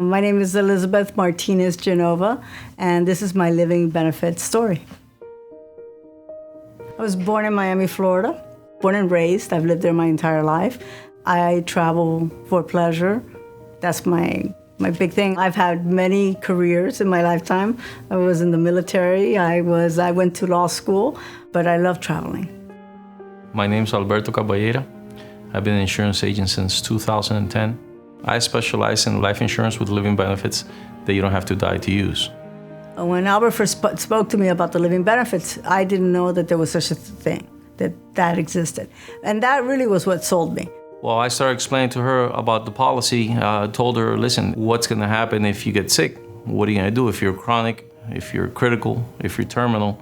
My name is Elizabeth Martinez Genova, and this is my living benefit story. I was born in Miami, Florida, born and raised. I've lived there my entire life. I travel for pleasure. That's my big thing. I've had many careers in my lifetime. I was in the military. I went to law school, but I love traveling. My name's Alberto Caballera. I've been an insurance agent since 2010. I specialize in life insurance with living benefits that you don't have to die to use. When Albert first spoke to me about the living benefits, I didn't know that there was such a thing, that existed. And that really was what sold me. Well, I started explaining to her about the policy, told her, listen, what's gonna happen if you get sick? What are you gonna do if you're chronic, if you're critical, if you're terminal?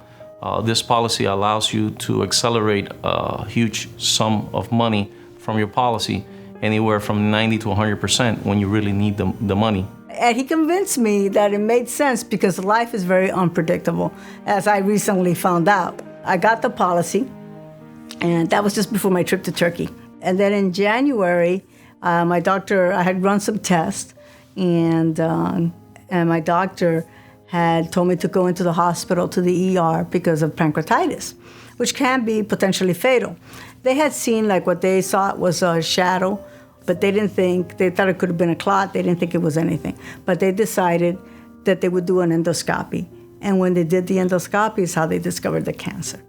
This policy allows you to accelerate a huge sum of money from your policy, anywhere from 90 to 100% when you really need the money. And he convinced me that it made sense because life is very unpredictable, as I recently found out. I got the policy, and that was just before my trip to Turkey. And then in January, my doctor, I had run some tests, and my doctor had told me to go into the hospital to the ER because of pancreatitis, which can be potentially fatal. They had seen like what they thought was a shadow, but they thought it could have been a clot. They didn't think it was anything. But they decided that they would do an endoscopy. And when they did the endoscopy is how they discovered the cancer.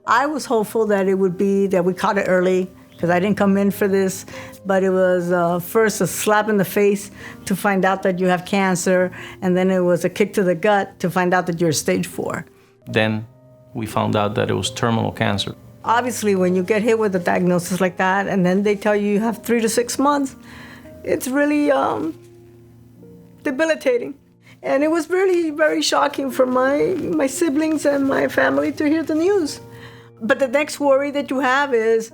I was hopeful that it would be that we caught it early, because I didn't come in for this, but it was first a slap in the face to find out that you have cancer, and then it was a kick to the gut to find out that you're stage 4. Then we found out that it was terminal cancer. Obviously, when you get hit with a diagnosis like that, and then they tell you have 3 to 6 months, it's really debilitating. And it was really very shocking for my siblings and my family to hear the news. But the next worry that you have is,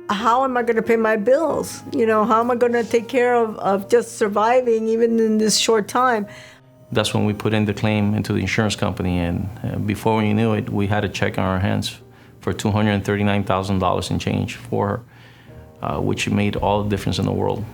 how am I going to pay my bills? How am I going to take care of just surviving even in this short time? That's when we put in the claim into the insurance company, and before we knew it, we had a check on our hands for $239,000 in change for her, which made all the difference in the world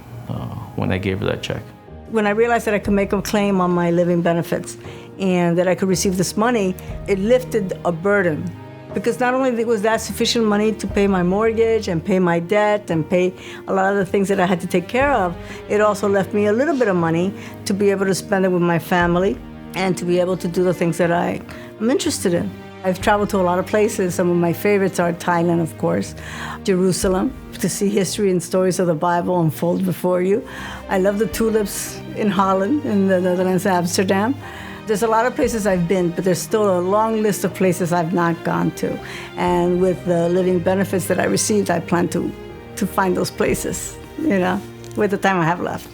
when I gave her that check. When I realized that I could make a claim on my living benefits and that I could receive this money, it lifted a burden. Because not only was that sufficient money to pay my mortgage and pay my debt and pay a lot of the things that I had to take care of, it also left me a little bit of money to be able to spend it with my family and to be able to do the things that I'm interested in. I've traveled to a lot of places. Some of my favorites are Thailand, of course, Jerusalem, to see history and stories of the Bible unfold before you. I love the tulips in Holland, in the Netherlands, Amsterdam. There's a lot of places I've been, but there's still a long list of places I've not gone to. And with the living benefits that I received, I plan to find those places, with the time I have left.